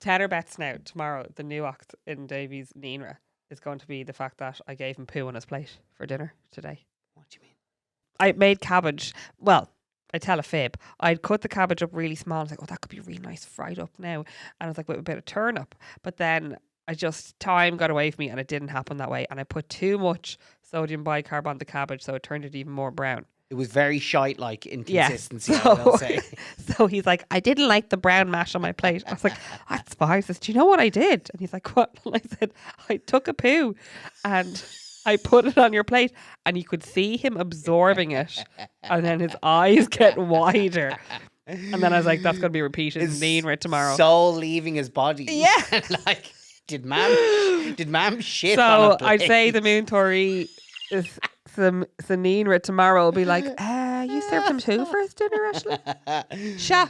tenor bets now. Tomorrow, the new act in Davy's Nina is going to be the fact that I gave him poo on his plate for dinner today. What do you mean? I made cabbage. Well, I tell a fib. I'd cut the cabbage up really small. I was like, oh, that could be really nice fried up now. And I was like, with a bit of turnip. But then time got away from me and it didn't happen that way. And I put too much sodium bicarb on the cabbage, so it turned it even more brown. It was very shite-like in Yeah. consistency, I will say. So he's like, I didn't like the brown mash on my plate. I was like, that's fine. He says, do you know what I did? And he's like, what? And I said, I took a poo and I put it on your plate, and you could see him absorbing it, and then his eyes get wider. And then I was like, that's going to be repeated in Nina tomorrow. Soul leaving his body. Yeah. Like, did ma'am shit on So a plate? I'd say the Moon Tory is the Nina tomorrow will be like, you served him too for his dinner, Ashley? Sha.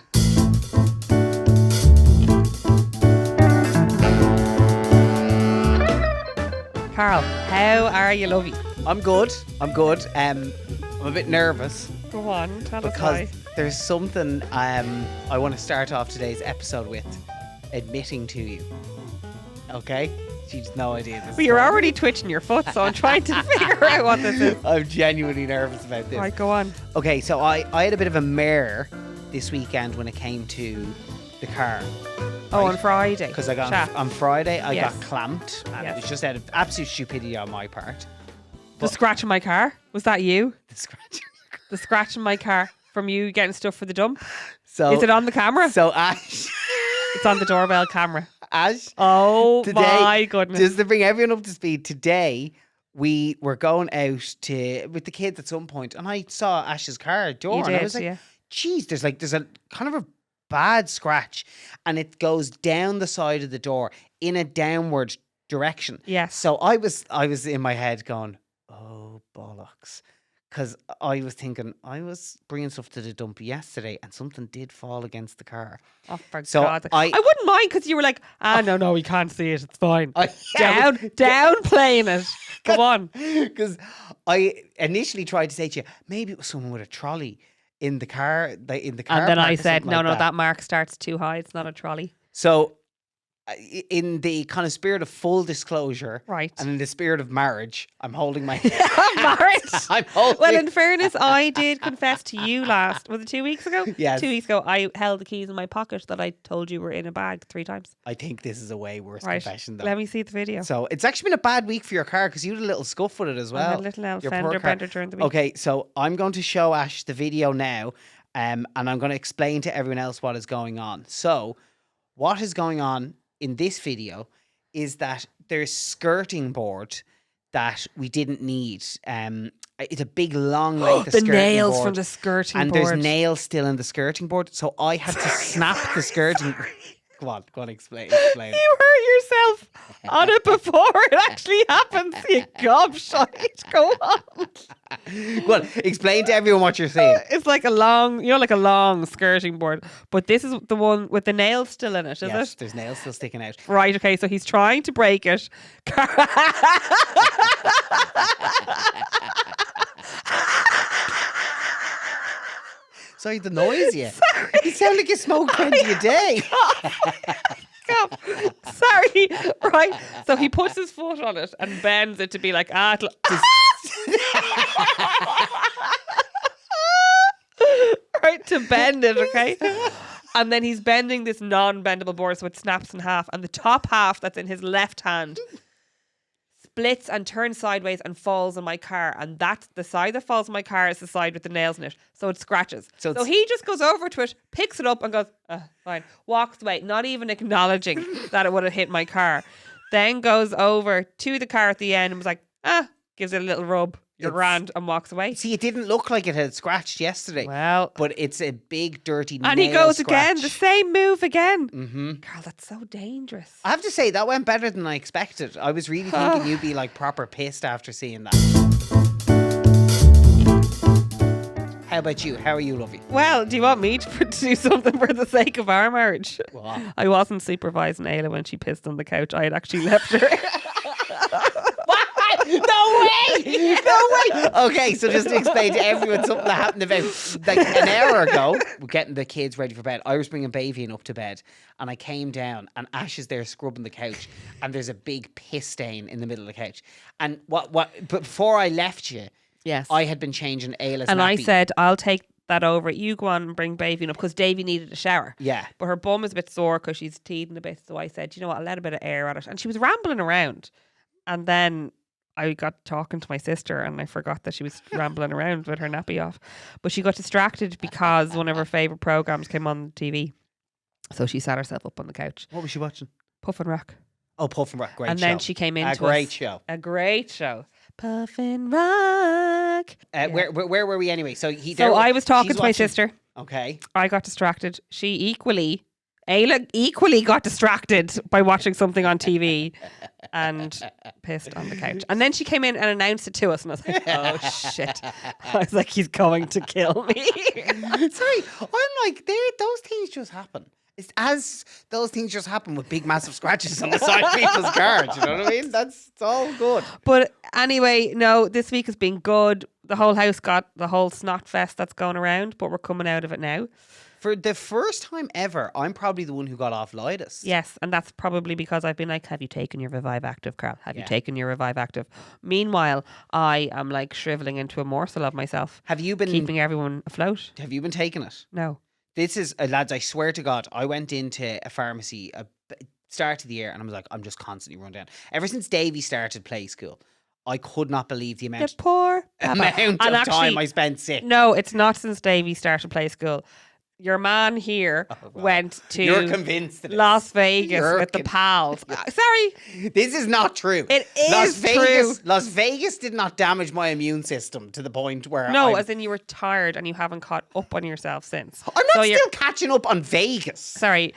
Carl, how are you, Lovie? I'm good. I'm a bit nervous Go on, tell us because why. there's something I want to start off today's episode with admitting to you. Okay? She's no idea this. But you're already twitching your foot, so I'm trying to figure out what this is. I'm genuinely nervous about this. Right, go on. Okay, so I had a bit of a mare this weekend when it came to the car. Oh, on Friday. Because I got Chat. on Friday I Yes. got clamped, and Yes. it was just out of absolute stupidity on my part. The scratch in my car. Was that you? The scratch. The scratch in my car from you getting stuff for the dump? So Is it on the camera? So Ash, It's on the doorbell camera. Ash. Oh Today, my goodness. Just to bring everyone up to speed, today we were going out with the kids at some point, and I saw Ash's car door, You and I did, was like, yeah. "Geez, there's a kind of a bad scratch, and it goes down the side of the door in a downward direction." Yes. So I was in my head going, "Oh bollocks." Because I was thinking, I was bringing stuff to the dump yesterday and something did fall against the car. Oh, for So God. I wouldn't mind because you were like, no, we can't see it. It's fine. Yeah, Downplaying it. Come on. Because I initially tried to say to you, maybe it was someone with a trolley in the car. In the car And then park I or said, something no, like that mark starts too high. It's not a trolley. So, in the kind of spirit of full disclosure, Right. and in the spirit of marriage, I'm holding my Marriage. I'm holding. Well, in fairness, I did confess to you was it 2 weeks ago? Yes. 2 weeks ago, I held the keys in my pocket that I told you were in a bag 3 times. I think this is a way worse Right. confession, though. Let me see the video. So it's actually been a bad week for your car because you had a little scuff with it as I well. had a little Your poor fender car. bender during the week. Okay, so I'm going to show Ash the video now, and I'm going to explain to everyone else what is going on. So, what is going on in this video is that there's skirting board that we didn't need. It's a big long length of The skirting nails board, from the skirting and board. there's nails still in the skirting board, so I had to snap the skirting. Go on, explain. You hurt yourself on it before it actually happens. You gobshite. Go on. Well, explain to everyone what you're saying. It's like a long skirting board. But this is the one with the nails still in it, is Yes, it? there's nails still sticking out. Right, okay, so he's trying to break it. Sorry, the noise, yeah. You sound like you smoke 20 a day. Stop. Sorry. Right. So he puts his foot on it and bends it to be like, right, to bend it, okay? And then he's bending this non-bendable board so it snaps in half. And the top half that's in his left hand splits and turns sideways and falls in my car. And that's the side that falls in my car is the side with the nails in it. So it scratches. So he just goes over to it, picks it up and goes, fine. Walks away, not even acknowledging that it would have hit my car. Then goes over to the car at the end and was like, gives it a little rub. You're grand, and walks away. See, it didn't look like it had scratched yesterday. Well, but it's a big, dirty nail and he goes scratch. again, the same move again. Mm-hmm. Carl, that's so dangerous. I have to say, that went better than I expected. I was really thinking you'd be like proper pissed after seeing that. How about you? How are you, Lovie? Well, do you want me to do something for the sake of our marriage? What? I wasn't supervising Ayla when she pissed on the couch. I had actually left her. No way! No way! Okay, so just to explain to everyone something that happened about like an hour ago, we're getting the kids ready for bed. I was bringing Bavian up to bed, and I came down, and Ash is there scrubbing the couch, and there's a big piss stain in the middle of the couch. And but before I left you, Yes. I had been changing Ayla's And nappy. I said, I'll take that over. You go on and bring Baby up because Davy needed a shower. Yeah. But her bum is a bit sore because she's teething a bit. So I said, you know what, I'll let a bit of air at it. And she was rambling around. And then I got talking to my sister and I forgot that she was rambling around with her nappy off. But she got distracted because one of her favourite programmes came on TV. So she sat herself up on the couch. What was she watching? Puff and Rock. Oh, Puff and Rock, great And show. then she came into a great show. A great show. Puff and Rock. Yeah. Where were we anyway? So I was talking she's to my watching- sister. Okay. I got distracted. Ayla equally got distracted by watching something on TV and pissed on the couch. And then she came in and announced it to us and I was like, oh shit. I was like, he's going to kill me. Sorry, I'm like, those things just happen. It's as those things just happen with big massive scratches on the side of people's cars. You know what I mean? It's all good. But anyway, no, this week has been good. The whole house got the whole snot fest that's going around, but we're coming out of it now. For the first time ever, I'm probably the one who got off Lidus. Yes, and that's probably because I've been like, have you taken your Revive Active, Carl? Have you Yeah. taken your Revive Active? Meanwhile, I am like shriveling into a morsel of myself, Have you been keeping everyone afloat. Have you been taking it? No. This is lads. I swear to God, I went into a pharmacy start of the year, and I was like, I'm just constantly run down. Ever since Davy started play school, I could not believe the The amount poor of And time actually, I spent sick. No, it's not since Davy started play school. Your man here well, went to You're convinced of this. Las Vegas You're with the pals. Sorry, This is not true. it is Vegas, true. Las Vegas did not damage my immune system to the point where No, I'm as in you were tired and you haven't caught up on yourself since. not So you're- still catching up on Vegas. Sorry.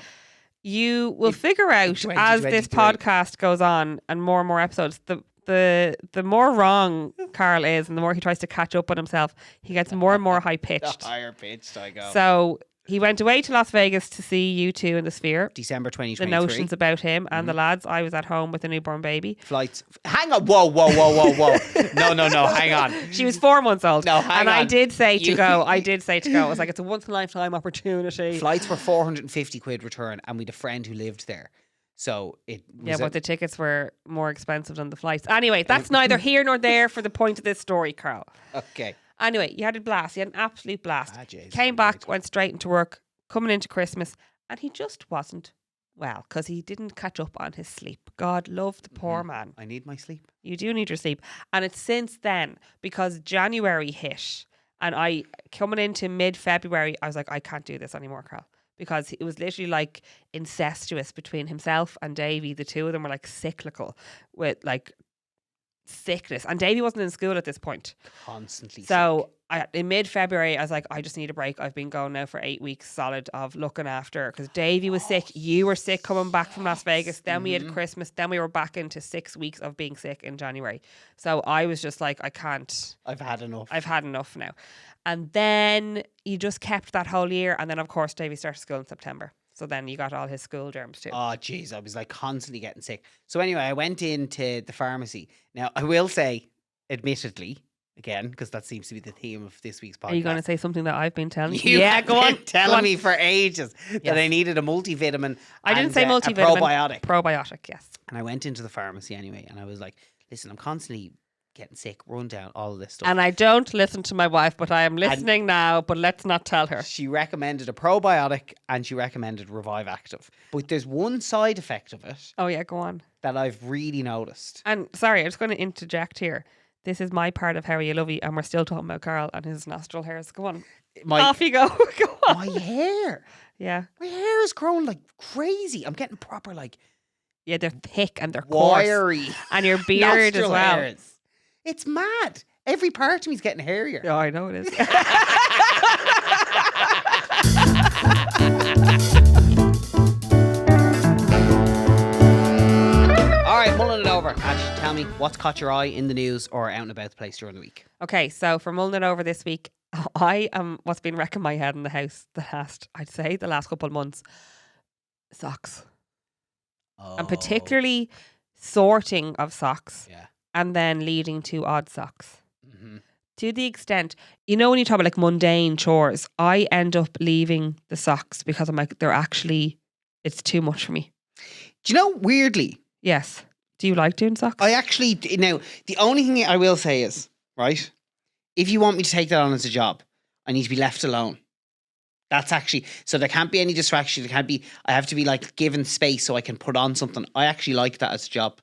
You will figure out as this 2023. podcast goes on and more episodes, the more wrong Carl is and the more he tries to catch up on himself, he gets more and more high The pitched. higher pitched I go. So he went away to Las Vegas to see you two in the Sphere. December The 2023. notions about him and the lads. I was at home with a newborn baby. Flights. Hang on. Whoa. No. Hang on. She was 4 months old. No, hang and I on. did say to You- go. I was like, it's a once in a lifetime opportunity. Flights were 450 quid return, and we had a friend who lived there. So it was Yeah, but the tickets were more expensive than the flights. Anyway, that's neither here nor there for the point of this story, Carl. okay. Anyway, you had a blast. You had an absolute blast. Ah, Jesus, Came I'm back, great. went straight into work, coming into Christmas, and he just wasn't well because he didn't catch up on his sleep. God love the poor man. I need my sleep. You do need your sleep. And it's since then because January hit and I coming into mid-February, I was like, I can't do this anymore, Carl. Because it was literally like incestuous between himself and Davy. The two of them were like cyclical with like sickness. And Davy wasn't in school at this point. Constantly. So in mid-February, I was like, I just need a break. I've been going now for 8 weeks solid of looking after because Davy was sick. You were sick coming back from Las Vegas. Then we had Christmas. Then we were back into 6 weeks of being sick in January. So I was just like, I can't. I've had enough. I've had enough now. And then you just kept that whole year. And then, of course, Davy started school in September. So then you got all his school germs too. Oh, jeez. I was like constantly getting sick. So anyway, I went into the pharmacy. Now, I will say, admittedly, again, because that seems to be the theme of this week's podcast. Are you going to say something that I've been telling You Yeah, have go on. been telling me for ages that Yes. I needed a multivitamin. I didn't and, say a multivitamin. probiotic. Probiotic, yes. And I went into the pharmacy anyway, and I was like, listen, I'm constantly getting sick, run down, all of this stuff. And I don't listen to my wife, but I am listening now, but let's not tell her. She recommended a probiotic and she recommended Revive Active. But there's one side effect of it Oh, yeah, go on. that I've really noticed. And sorry, I'm just going to interject here. This is my part of How Are You Lovey, and we're still talking about Carl and his nostril hairs. Go on. Off you go. Go on. My hair. Yeah. My hair is growing like crazy. I'm getting proper like Yeah, they're thick and they're coarse. wiry. And your beard as nostril well. hairs. It's mad. Every part of me's getting hairier. Oh, I know it is. All right, mulling it over. Ash, tell me what's caught your eye in the news or out and about the place during the week. Okay, so for mulling it over this week, I am what's been wrecking my head in the house the last couple of months. Socks. Oh, And particularly sorting of socks. yeah. and then leading to odd socks. Mhm. To the extent, when you talk about like mundane chores, I end up leaving the socks because I'm like, it's too much for me. Do you know, weirdly, Yes. Do you like doing socks? I actually, now, the only thing I will say is, right, if you want me to take that on as a job, I need to be left alone. That's actually, so there can't be any distraction. I have to be like given space so I can put on something. I actually like that as a job.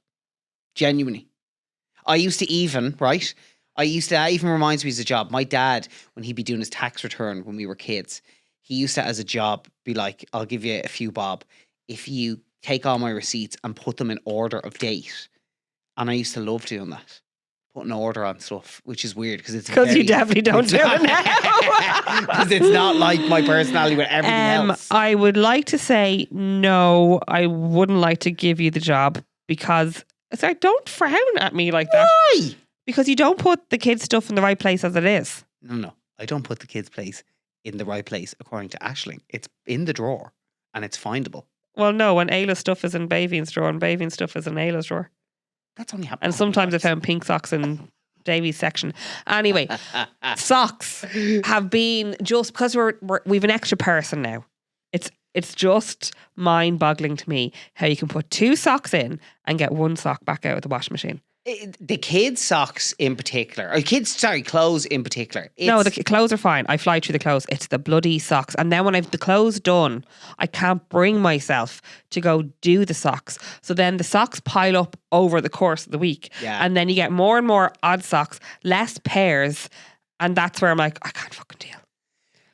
Genuinely. That even reminds me as a job. My dad, when he'd be doing his tax return when we were kids, he used to, as a job, be like, I'll give you a few bob if you take all my receipts and put them in order of date. And I used to love doing that. Putting an order on stuff, which is weird because you definitely don't do it now. Because it's not like my personality with everything else. I would like to say no, I wouldn't like to give you the job because don't frown at me like that. Why? Because you don't put the kids' stuff in the right place as it is. No. I don't put the kids' place in the right place according to Aisling. It's in the drawer and it's findable. Well, no, when Ayla's stuff is in Bavian's drawer and Bavian's stuff is in Ayla's drawer. That's only happened. And sometimes I found pink socks in Davy's section. Anyway, socks have been, just because we've an extra person now. It's just mind-boggling to me how you can put 2 socks in and get 1 sock back out of the washing machine. The kids' socks in particular, or clothes in particular. No, the clothes are fine. I fly through the clothes. It's the bloody socks. And then when I've the clothes done, I can't bring myself to go do the socks. So then the socks pile up over the course of the week. Yeah. And then you get more and more odd socks, less pairs. And that's where I'm like, I can't fucking deal.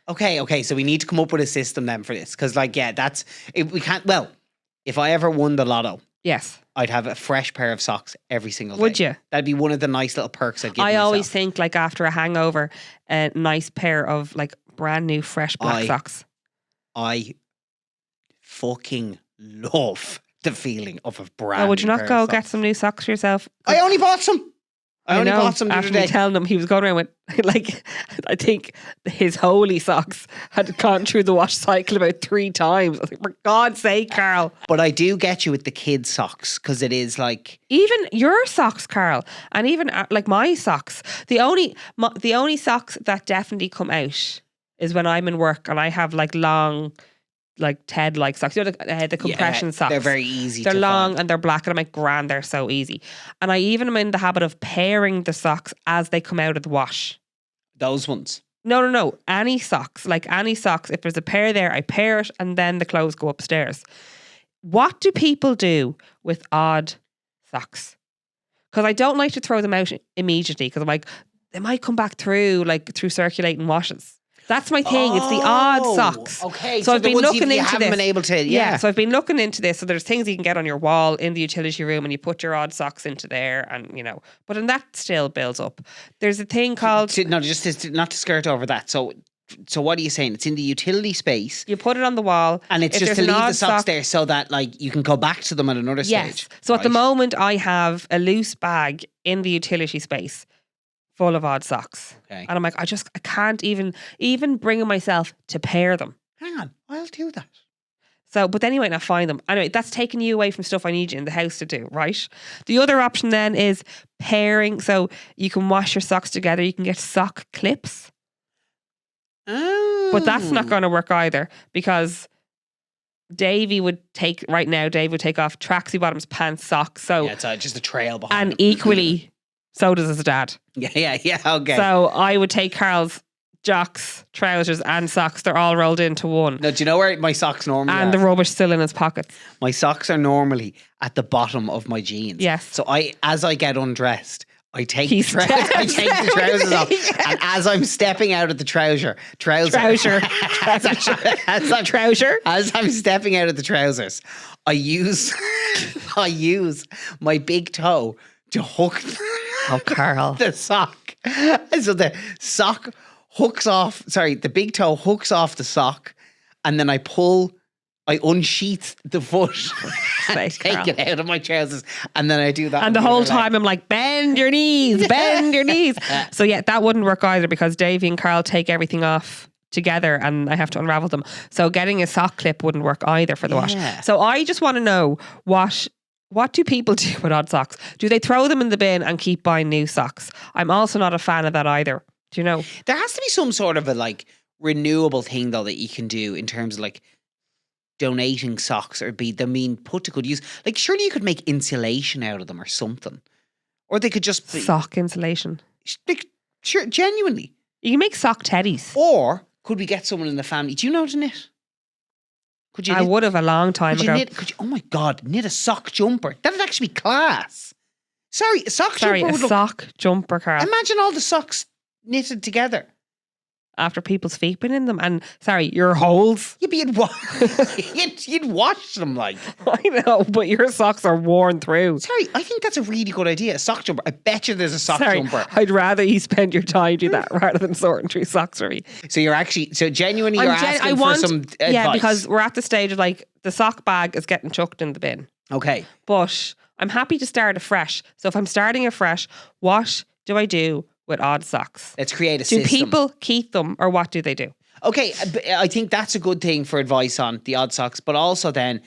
Okay. So we need to come up with a system then for this. Because if I ever won the lotto, yes, I'd have a fresh pair of socks every single day. Would you? That'd be one of the nice little perks I'd give I myself. always think like after a hangover, a nice pair of like brand new fresh black socks. I fucking love the feeling of a brand new would you not pair go of get socks. some new socks for yourself? I only bought some. I only bought some the after other me day. telling him he was going around with like, I think his holy socks had gone through the wash cycle about 3 times. I was like, for God's sake, Carl. But I do get you with the kids' socks because it is like, Even your socks, Carl, and even like my socks. The only socks that definitely come out is when I'm in work and I have like long, like Ted-like socks. You know, the compression socks. They're very easy. They're to long find. and they're black, and I'm like, grand, they're so easy. And I even am in the habit of pairing the socks as they come out of the wash. Those ones. No. Any socks. Like any socks. If there's a pair there, I pair it and then the clothes go upstairs. What do people do with odd socks? Because I don't like to throw them out immediately because I'm like, they might come back through circulating washes. That's my thing. It's the odd socks. Okay. So I've been looking into haven't this. been able to. Yeah. So I've been looking into this. So there's things you can get on your wall in the utility room, and you put your odd socks into there, and but then that still builds up. There's a thing called not to skirt over that. So what are you saying? It's in the utility space. You put it on the wall, and it's if just to there's leave an the odd socks sock there so that like you can go back to them at another stage. So at the moment, I have a loose bag in the utility space full of odd socks. Okay. And I'm like, I can't even bring myself to pair them. Hang on, I'll do that. So, but then you might not find them. Anyway, that's taking you away from stuff I need you in the house to do, right? The other option then is pairing. So you can wash your socks together. You can get sock clips. Oh. But that's not going to work either because Dave would take off tracksuit bottoms, pants, socks. So yeah, it's just a trail behind and him. equally, so does his dad. Yeah, okay. So I would take Carl's jocks, trousers and socks. They're all rolled into one. Now, do you know where my socks normally and are? the rubbish still in his pockets. My socks are normally at the bottom of my jeans. Yes. So as I get undressed, I take He the trousers off, and as I'm stepping out of the trouser, as I'm stepping out of the trousers, I use my big toe to hook Carl. the sock. So the sock hooks off. Sorry, the big toe hooks off the sock, and then I unsheath the foot and take it out of my trousers, and then I do that. And the whole time I'm like, bend your knees, bend your knees. So yeah, that wouldn't work either because Davey and Carl take everything off together and I have to unravel them. So getting a sock clip wouldn't work either for the wash. So I just want to know what what do people do with odd socks? Do they throw them in the bin and keep buying new socks? I'm also not a fan of that either. Do you know? There has to be some sort of a like renewable thing though that you can do in terms of like donating socks or be them being put to good use. Like surely you could make insulation out of them or something. Or they could just be Sock insulation. like, sure, genuinely. You can make sock teddies. Or could we get someone in the family? Do you know how to knit? Could you I knit? would have a long time Could you ago. knit? Could you, oh my God, knit a sock jumper. That'd actually be class. Sorry, a sock Sorry, jumper a would look... sock jumper, Carl. Imagine all the socks knitted together. After people's feet been in them. And sorry, your holes. You'd be you'd wash them like. I know, but your socks are worn through. Sorry, I think that's a really good idea. A sock jumper. I bet you there's a sock Sorry, jumper. I'd rather you spend your time do that rather than sorting through socks for me. So you're actually, so genuinely you're asking for some advice. Yeah, because we're at the stage of like the sock bag is getting chucked in the bin. Okay. But I'm happy to start afresh. So if I'm starting afresh, what do I do with odd socks? Let's create a Do system. people keep them or what do they do? Okay, I think that's a good thing for advice on the odd socks, but also then,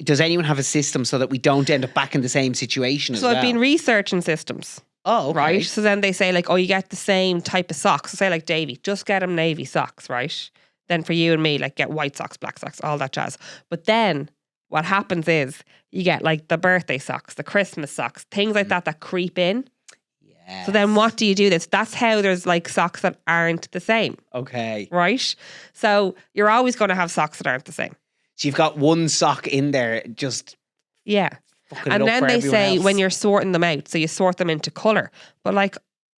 does anyone have a system so that we don't end up back in the same situation as So well? I've been researching systems. Oh, okay. Right. So then they say like, oh, you get the same type of socks. So say like Davy, just get him navy socks, right? Then for you and me, like get white socks, black socks, all that jazz. But then what happens is you get like the birthday socks, the Christmas socks, things like that creep in. Yes. So then what do you do this? That's how there's like socks that aren't the same, Okay. right? So you're always going to have socks that aren't the same. So you've got one sock in there just Yeah. fucking And up then for they everyone say else. when you're sorting them out, so you sort them into colour. But like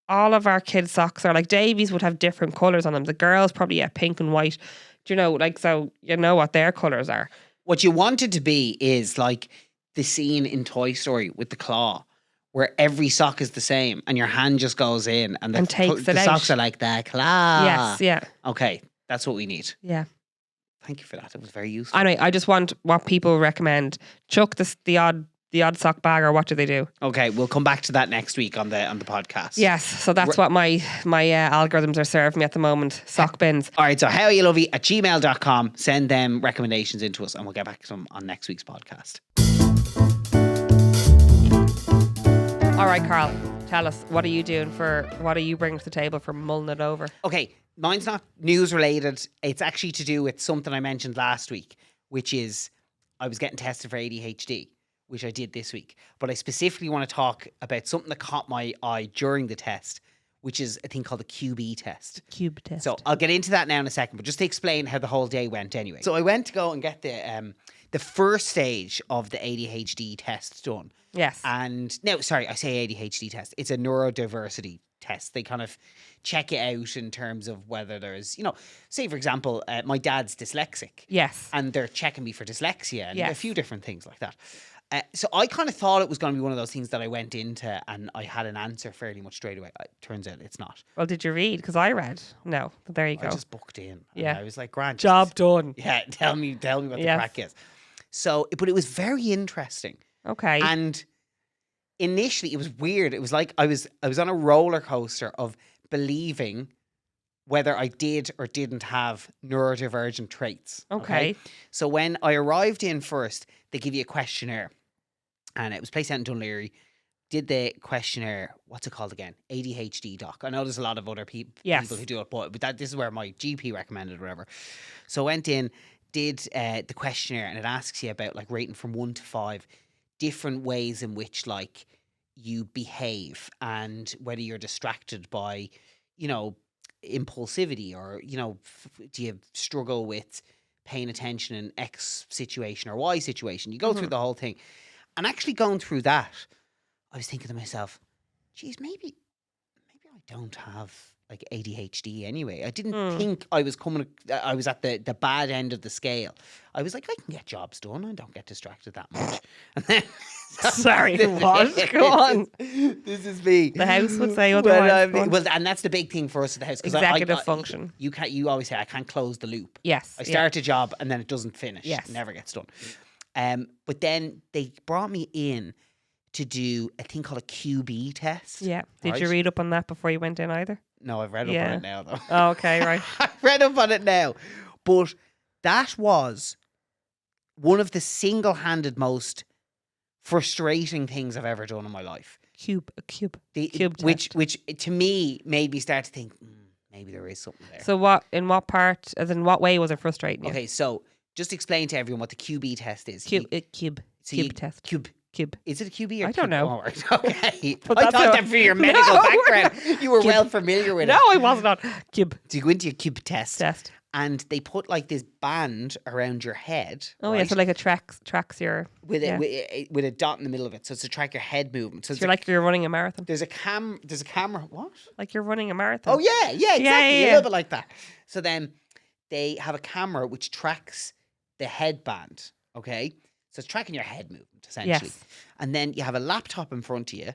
all of our kids' socks are like Davies would have different colours on them. The girls probably pink and white. Do you know, like, so you know what their colours are. What you want it to be is like the scene in Toy Story with the claw, where every sock is the same and your hand just goes in and And takes the it out. socks are like the claw. Yes, yeah, Okay, that's what we need. yeah. Thank you for that. It was very useful. Anyway, I just want what people recommend. Chuck the odd sock bag, or what do they do? Okay, we'll come back to that next week on the podcast. Yes, so that's what my algorithms are serving me at the moment. Sock bins. All right, so howareyolovey@gmail.com. Send them recommendations into us and we'll get back to them on next week's podcast. All right, Carl, tell us, what are you bringing to the table for mulling it over? Okay, mine's not news related. It's actually to do with something I mentioned last week, which is I was getting tested for ADHD, which I did this week. But I specifically want to talk about something that caught my eye during the test, which is a thing called the QB test. Cube test. So I'll get into that now in a second, but just to explain how the whole day went anyway. So I went to go and get the first stage of the ADHD test done. Yes. And no, sorry, I say ADHD test. It's a neurodiversity test. They kind of check it out in terms of whether there's, say for example, my dad's dyslexic. Yes. And they're checking me for dyslexia and a Yes. few different things like that. So I kind of thought it was going to be one of those things that I went into and I had an answer fairly much straight away. Turns out it's not. Well, did you read? Because I read. No. But there you I go. just booked in. Yeah. And I was like, Grant. Job done. Yeah, tell me what the Yes. crack is. So, but it was very interesting. Okay. And initially it was weird. It was like I was on a roller coaster of believing whether I did or didn't have neurodivergent traits. Okay. So when I arrived in first, they give you a questionnaire. And it was placed out in Dunleary. Did the questionnaire, what's it called again? ADHD doc. I know there's a lot of other people who do it, but this is where my GP recommended or whatever. So I went in, did the questionnaire, and it asks you about like rating from 1 to 5 different ways in which like you behave and whether you're distracted by, impulsivity or, do you struggle with paying attention in X situation or Y situation? You go through the whole thing. And actually going through that, I was thinking to myself, geez, maybe I don't have like ADHD anyway. I didn't think I was at the bad end of the scale. I was like, I can get jobs done. I don't get distracted that much. And then, Sorry, what? Go on. This is me. The house would say otherwise. Go on. Well, and that's the big thing for us at the house. 'Cause Executive function. You always say, I can't close the loop. Yes. I start a job and then it doesn't finish. Yes. It never gets done. But then they brought me in to do a thing called a QB test. Yeah. Did you right? read up on that before you went in either? No, I've read up on it now, though. Oh, okay, right. I've read up on it now. But that was one of the single-handed most frustrating things I've ever done in my life. A cube Which test. to me made me start to think, maybe there is something there. So in what way was it frustrating you? Okay, so just explain to everyone what the QB test is. Cube test. Cube. Is it a QB or I don't know. Oh, right. Okay. But I that's thought how- that for your medical background, you were well familiar with No, it. I was not. Cube So you go into your cube test, test. and they put like this band around your head. Oh right? yeah, so like it tracks your. with yeah. with a dot in the middle of it, so it's to track your head movement. So it's You're like you're running a marathon. there's a camera. What? Like you're running a marathon. Oh yeah, exactly. yeah. A little bit like that. So then they have a camera which tracks the headband. Okay, so it's tracking your head movement essentially. Yes. And then you have a laptop in front of you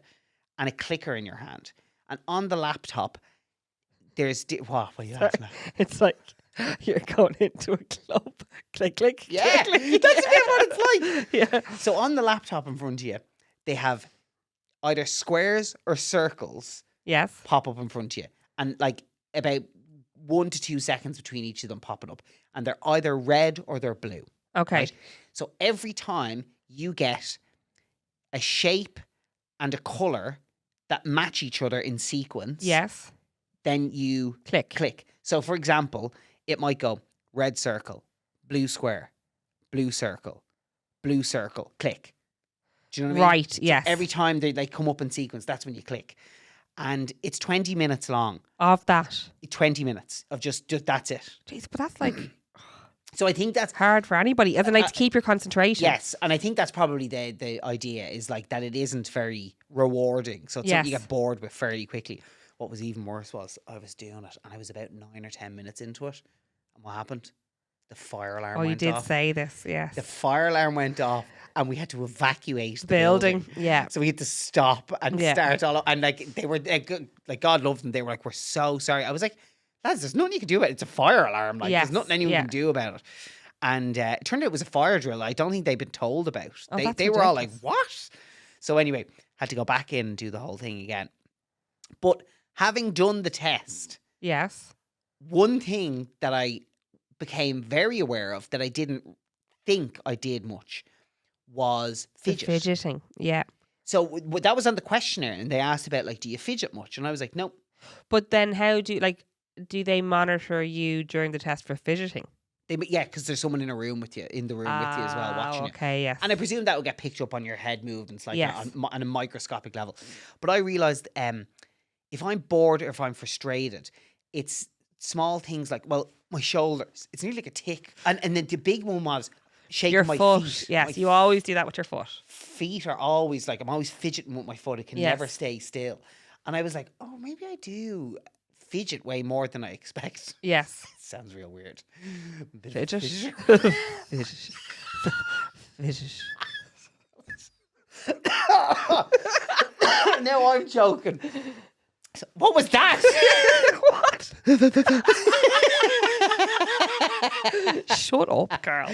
and a clicker in your hand. And on the laptop, there's what are you laughing at? It's like you're going into a club. Click, click. Yeah, click, click. that's a bit what it's like. Yeah. So on the laptop in front of you, they have either squares or circles Yes. pop up in front of you, and like about 1 to 2 seconds between each of them popping up, and they're either red or they're blue. Okay. Right? So every time you get a shape and a color that match each other in sequence, Yes. then you click. So for example, it might go red circle, blue square, blue circle, click. Do you know what I mean? Right. Yes. Every time they come up in sequence, that's when you click. And it's 20 minutes long. Of that. 20 minutes of just that's it. Jeez, but that's like So I think that's hard for anybody. As in, like to keep your concentration. yes, and I think that's probably the idea is like that it isn't very rewarding. So it's something you Yes. get bored with fairly quickly. What was even worse was I was doing it and I was about 9 or 10 minutes into it. And what happened? The fire alarm Oh, you went did off. say this. Yes. The fire alarm went off and we had to evacuate the Building. Yeah. So we had to stop and Yeah. start all and like they were like God loved them. They were like, we're so sorry. I was like, lads, there's nothing you can do about it. It's a fire alarm. Like Yes, there's nothing anyone yeah. can do about it. And it turned out it was a fire drill. I don't think they'd been told about. Oh, They that's were all like, ridiculous. what? So anyway, had to go back in and do the whole thing again. But having done the test, Yes. one thing that I became very aware of that I didn't think I did much was The fidget. fidgeting. Yeah. So that was on the questionnaire, and they asked about like, do you fidget much? And I was like, no. But then how do they monitor you during the test for fidgeting? Yeah, because there's someone in the room with you as well watching you. Okay, yes. And I presume that will get picked up on your head movements like Yes. that on a microscopic level. But I realised if I'm bored or if I'm frustrated, it's small things like, well, my shoulders. It's nearly like a tick. And then the big one was shaking Your my foot. feet. Yes, My you always do that with your foot. feet are always like, I'm always fidgeting with my foot. It can Yes. never stay still. And I was like, oh, maybe I do fidget way more than I expect. Yes. Sounds real weird. Bit of Fidget. fidget. Fidget. Fidget. No, I'm joking. So, what was that? What? Shut up, Carl.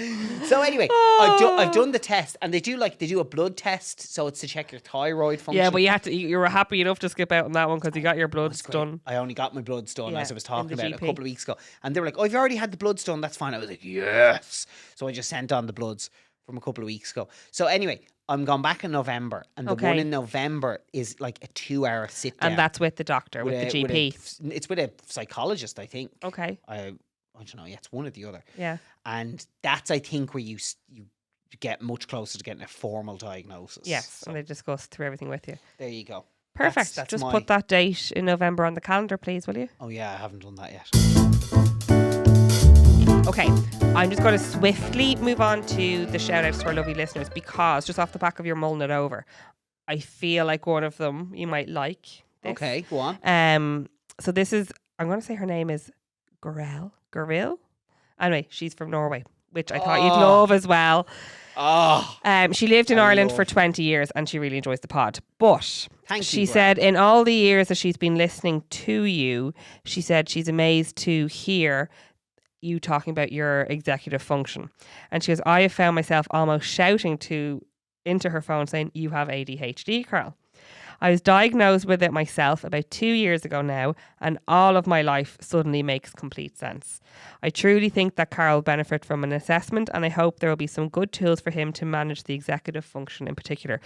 So anyway, I've done the test, and they do a blood test, so it's to check your thyroid function. Yeah, but you were happy enough to skip out on that one because you got your bloods Great. done. I only got my bloods done, Yeah, as I was in talking the about a GP. couple of weeks ago, and they were like, "Oh, you've already had the bloods done. That's fine." I was like, "Yes." So I just sent on the bloods from a couple of weeks ago. So anyway, I'm gone back in November, and the one Okay. in November is like a 2-hour sit down. And that's with the doctor, with the GP. It's with a psychologist, I think. Okay. I don't know. Yeah, it's one or the other. Yeah. And that's, I think, where you get much closer to getting a formal diagnosis. Yes. So And they discuss through everything with you. there you go. Perfect. That's Just my- put that date in November on the calendar, please, will you? Oh yeah, I haven't done that yet. Okay, I'm just going to swiftly move on to the shout outs to our lovely listeners because just off the back of your mulling it over, I feel like one of them you might like. This. Okay, go on. So this is, I'm going to say her name is Goril. Anyway, she's from Norway, which I thought you'd love as well. Oh, She lived in I Ireland love- for 20 years and she really enjoys the pod. But Thank you, she Greg. said in all the years that she's been listening to you, she said she's amazed to hear you talking about your executive function. And she goes, I have found myself almost shouting into her phone saying, you have ADHD, Carl. I was diagnosed with it myself about 2 years ago now, and all of my life suddenly makes complete sense. I truly think that Carl will benefit from an assessment, and I hope there will be some good tools for him to manage the executive function in particular.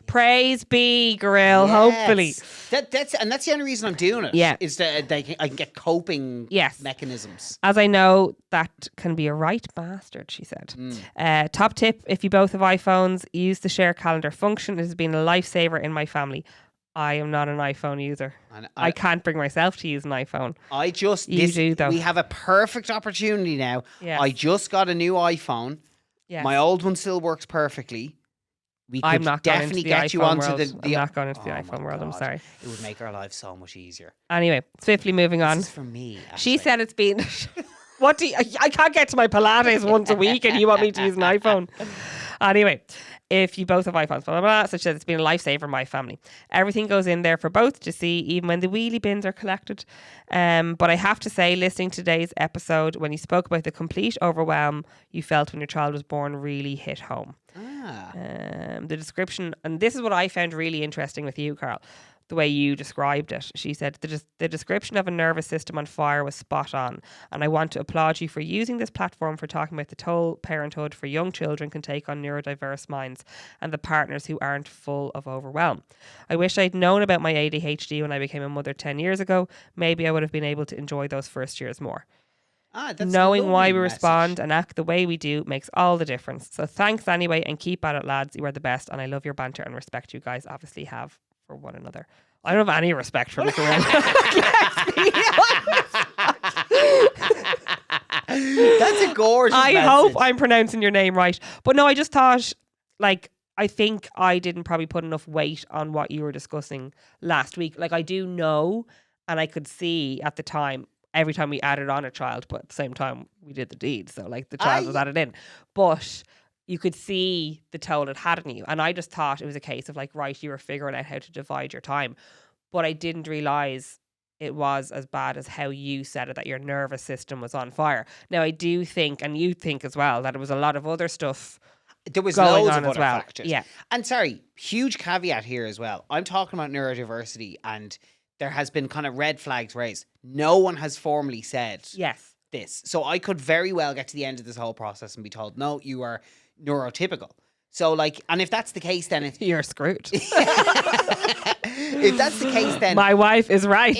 Praise be, Gorilla, hopefully. That's the only reason I'm doing it. Yeah. Is that I can get coping Yes. mechanisms. As I know, that can be a right bastard, she said. Top tip, if you both have iPhones, use the share calendar function. It has been a lifesaver in my family. I am not an iPhone user. And I can't bring myself to use an iPhone. You do, though. We have a perfect opportunity now. Yes. I just got a new iPhone. Yes. My old one still works perfectly. We could I'm not going into definitely the get iPhone you onto world. the I'm not going into the Oh iPhone my world. I'm God. sorry. It would make our lives so much easier. Anyway, swiftly moving on. This is for me. She Aisling. said it's been... What do you, I can't get to my Pilates once a week and you want me to use an iPhone. Anyway, if you both have iPhones, blah, blah, blah. So she said it's been a lifesaver in my family. Everything goes in there for both to see, even when the wheelie bins are collected. But I have to say, listening to today's episode, when you spoke about the complete overwhelm you felt when your child was born, really hit home. The description, and this is what I found really interesting with you, Carl, the way you described it. She said the description of a nervous system on fire was spot on, and I want to applaud you for using this platform for talking about the toll parenthood for young children can take on neurodiverse minds and the partners who aren't full of overwhelm. I wish I'd known about my ADHD when I became a mother 10 years ago. Maybe I would have been able to enjoy those first years more. That's Knowing why we message. respond and act the way we do makes all the difference. So thanks anyway, and keep at it, lads. You are the best, and I love your banter and respect you guys obviously have for one another. I don't have any respect for Mr. Wren. That's a gorgeous I message. hope I'm pronouncing your name right. But no, I just thought, like, I think I didn't probably put enough weight on what you were discussing last week. Like, I do know, and I could see at the time, every time we added on a child, but at the same time we did the deed. So, like, the child was added in. But you could see the toll it had on you. And I just thought it was a case of like, right, you were figuring out how to divide your time. But I didn't realise it was as bad as how you said it, that your nervous system was on fire. Now, I do think, and you think as well, that it was a lot of other stuff there was going loads on of as other well. factors. Yeah. And sorry, huge caveat here as well. I'm talking about neurodiversity, and there has been kind of red flags raised. No one has formally said Yes. this. So I could very well get to the end of this whole process and be told, no, you are neurotypical. So, like, and if that's the case, then You're screwed. if that's the case, then My wife is right.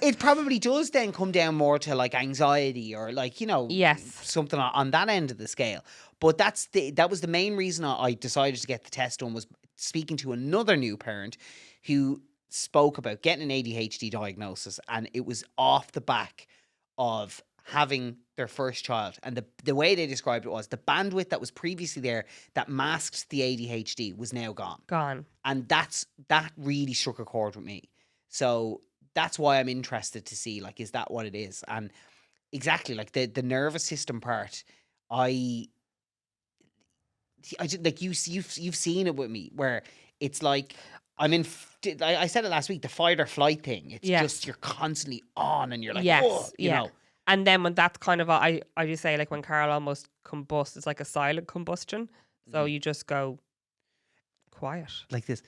it probably does then come down more to like anxiety or like, you know, Yes. something on that end of the scale. But that was the main reason I decided to get the test done, was speaking to another new parent who spoke about getting an ADHD diagnosis, and it was off the back of having their first child. And the way they described it was the bandwidth that was previously there that masked the ADHD was now gone. Gone. And that really struck a chord with me. So that's why I'm interested to see, like, is that what it is? And exactly, like the nervous system part, I just, like, you've seen it with me where it's like I'm in. I said it last week, the fight or flight thing. It's just you're constantly on, and you're like, oh, you know. And then when that's kind of I just say, like, when Carl almost combusts, it's like a silent combustion. So you just go quiet. Like this.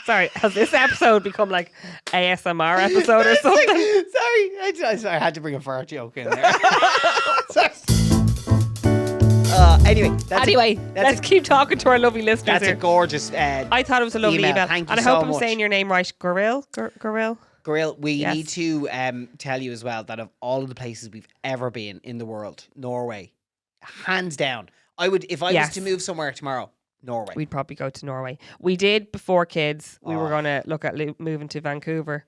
Sorry, has this episode become like ASMR episode or something? Sorry, I had to bring a fart joke in there. Anyway, let's keep talking to our lovely listeners. That's here. a gorgeous. I thought it was a lovely email. Thank you and I so hope much. I'm saying your name right. Goril? Goril, we Yes. need to tell you as well that of all of the places we've ever been in the world, Norway, hands down. I would, if I was to move somewhere tomorrow, Norway. We'd probably go to Norway. We did before kids. We were going to look at moving to Vancouver.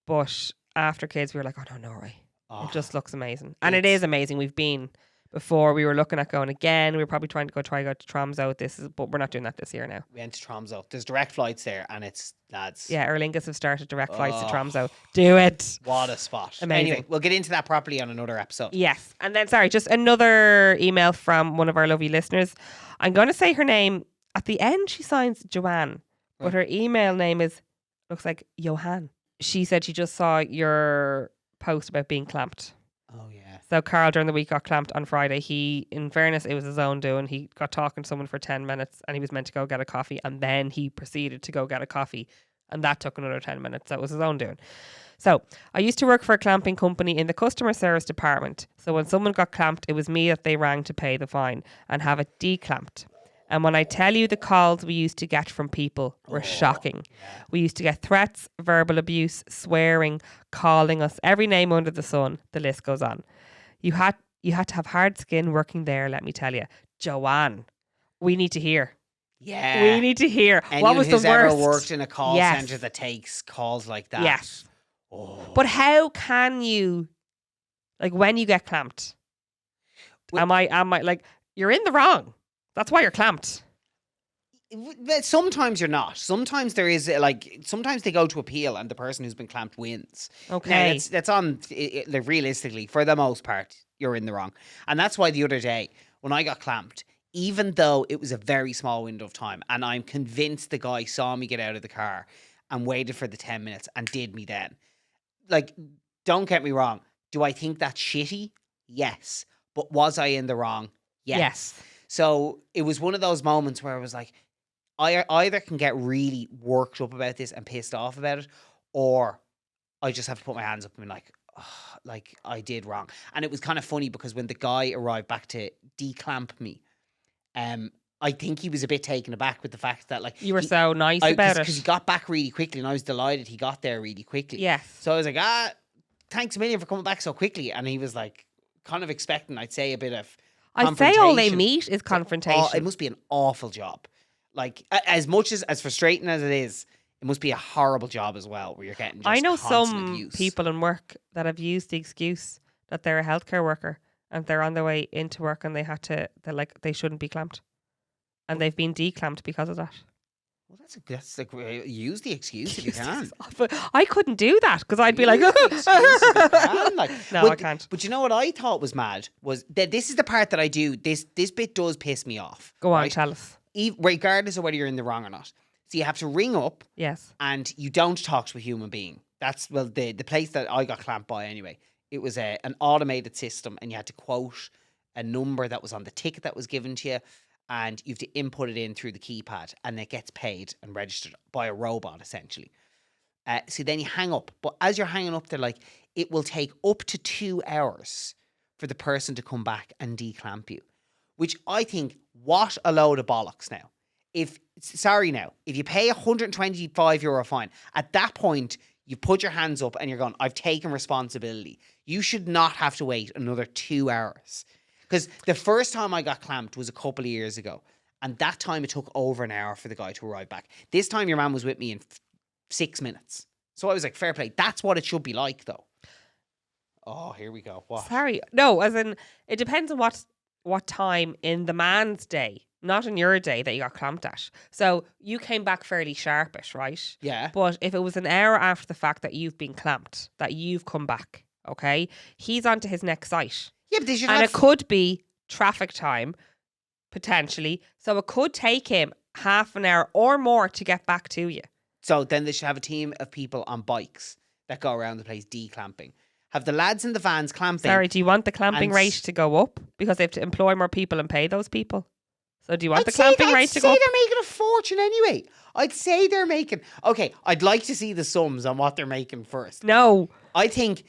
But after kids, we were like, oh no, Norway. It just looks amazing. And it is amazing. We've been before. We were looking at going again. We were probably trying to go to Tromsø. But we're not doing that this year now. We went to Tromsø. There's direct flights there, and it's lads. Yeah, Aer Lingus have started direct flights to Tromsø. Do it. What a spot. Amazing. Anyway, we'll get into that properly on another episode. Yes. And then, sorry, just another email from one of our lovely listeners. I'm going to say her name. At the end, she signs Joanne, but her email name looks like Johan. She said she just saw your post about being clamped. Oh, yeah. So Carl during the week got clamped on Friday. He, in fairness, it was his own doing. He got talking to someone for 10 minutes and he was meant to go get a coffee, and then he proceeded to go get a coffee, and that took another 10 minutes. So it was his own doing. So I used to work for a clamping company in the customer service department. So when someone got clamped, it was me that they rang to pay the fine and have it declamped. And when I tell you the calls we used to get from people were shocking. We used to get threats, verbal abuse, swearing, calling us every name under the sun. The list goes on. You had to have hard skin working there, let me tell you. Joanne, we need to hear. Yeah. We need to hear. Anyone what was who's the worst? ever worked in a call Yes. centre that takes calls like that. Yes. Oh. But how can you, like, when you get clamped, am I like, you're in the wrong. That's why you're clamped. But sometimes you're not. Sometimes there is sometimes they go to appeal and the person who's been clamped wins. Okay. Now, that's on like, realistically, for the most part, you're in the wrong. And that's why the other day when I got clamped, even though it was a very small window of time, and I'm convinced the guy saw me get out of the car and waited for the 10 minutes and did me then. Like, don't get me wrong. Do I think that's shitty? Yes. But was I in the wrong? Yes. So it was one of those moments where I was like, I either can get really worked up about this and pissed off about it, or I just have to put my hands up and be like, oh, like I did wrong. And it was kind of funny because when the guy arrived back to declamp me, I think he was a bit taken aback with the fact that like You were so nice about it. because he got back really quickly, and I was delighted he got there really quickly. Yes. So I was like, thanks a million for coming back so quickly. And he was like, kind of expecting, I'd say, a bit of I'd say all they confrontation. meet is confrontation. It must be an awful job. Like, as much as frustrating as it is, it must be a horrible job as well, where you're getting just I know constant some abuse. people in work that have used the excuse that they're a healthcare worker and they're on their way into work and they shouldn't be clamped. And they've been declamped because of that. Well, that's like, use the excuse if you can. But I couldn't do that because I'd be like, Use the excuse if you can, like. no, But- I can't. But you know what I thought was mad was that this is the part that I do. This bit does piss me off. Go on, right? tell us. Regardless of whether you're in the wrong or not. So you have to ring up Yes. and you don't talk to a human being. That's, well, the place that I got clamped by anyway. It was an automated system, and you had to quote a number that was on the ticket that was given to you, and you have to input it in through the keypad, and it gets paid and registered by a robot, essentially. So then you hang up. But as you're hanging up, they're like, it will take up to 2 hours for the person to come back and declamp you. Which I think, what a load of bollocks now. If you pay €125 fine, at that point, you put your hands up and you're going, I've taken responsibility. You should not have to wait another 2 hours. Because the first time I got clamped was a couple of years ago. And that time it took over an hour for the guy to arrive back. This time your man was with me in 6 minutes. So I was like, fair play. That's what it should be like, though. Oh, here we go. What? Sorry. No, as in, it depends on what time in the man's day, not in your day, that you got clamped at. So you came back fairly sharpish, right? Yeah. But if it was an hour after the fact that you've been clamped, that you've come back, okay, he's on to his next site. Yeah, but they should And have... it could be traffic time, potentially. So it could take him half an hour or more to get back to you. So then they should have a team of people on bikes that go around the place declamping. Have the lads in the vans clamping. Sorry, do you want the clamping And rate to go up? Because they have to employ more people and pay those people. So do you want the I'd say clamping rate to go up? they're making a fortune anyway. I'd say they're making... Okay, I'd like to see the sums on what they're making first. No. I think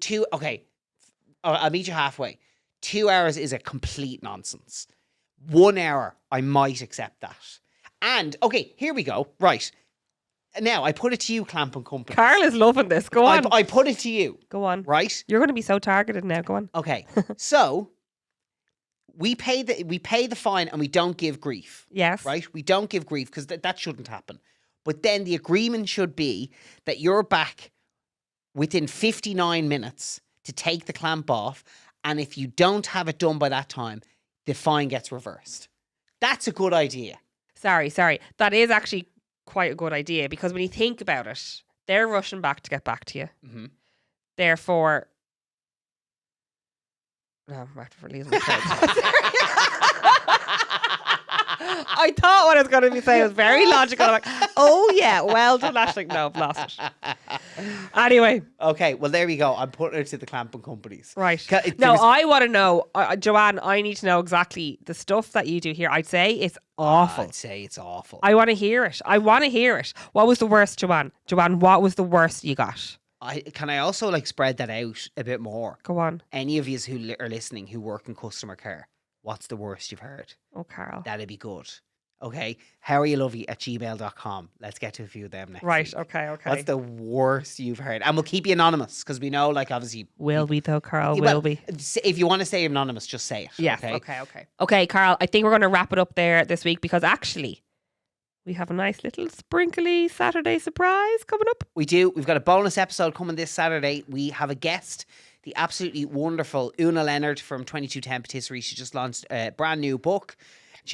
two... Okay, I'll meet you halfway. 2 hours is a complete nonsense. 1 hour, I might accept that. And, okay, here we go. Right. Now, I put it to you, Clamp and Company. Carl is loving this. Go on. I put it to you. Go on. Right? You're going to be so targeted now. Go on. Okay. So, we pay the fine and we don't give grief. Yes. Right? We don't give grief because that shouldn't happen. But then the agreement should be that you're back within 59 minutes to take the clamp off. And if you don't have it done by that time, the fine gets reversed. That's a good idea. Sorry. That is actually quite a good idea because when you think about it, they're rushing back to get back to you. Mm-hmm. Therefore, no, I'm after losing my train. I thought what I was going to be saying was very logical. I'm like, oh yeah, well done, Aisling. No, I've lost it. Anyway. Okay, well, there we go. I'm putting it to the clamping companies. Right. There No, was- I want to know, Joanne, I need to know exactly the stuff that you do here. I'd say it's awful. I'd say it's awful. I want to hear it. I want to hear it. What was the worst, Joanne? Joanne, what was the worst you got? Can I also like spread that out a bit more? Go on. Any of you who are listening who work in customer care, what's the worst you've heard? Oh, Carl. That'd be good. Okay. How are you, Lovie at gmail.com? Let's get to a few of them next Right, week. okay. What's the worst you've heard? And we'll keep you anonymous because we know, like, obviously. Will we though, Carl? Well, Will we? If you want to stay anonymous, just say it. Yes. Okay. Okay, Carl, I think we're going to wrap it up there this week because actually we have a nice little sprinkly Saturday surprise coming up. We do. We've got a bonus episode coming this Saturday. We have a guest, the absolutely wonderful Una Leonard from 2210 Patisserie. She just launched a brand new book.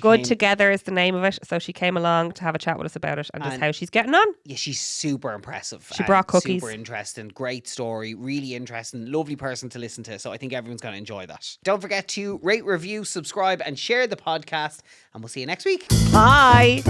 Good Together is the name of it. So she came along to have a chat with us about it and just how she's getting on. Yeah, she's super impressive. She brought cookies. Super interesting. Great story. Really interesting. Lovely person to listen to. So I think everyone's going to enjoy that. Don't forget to rate, review, subscribe, and share the podcast. And we'll see you next week. Bye.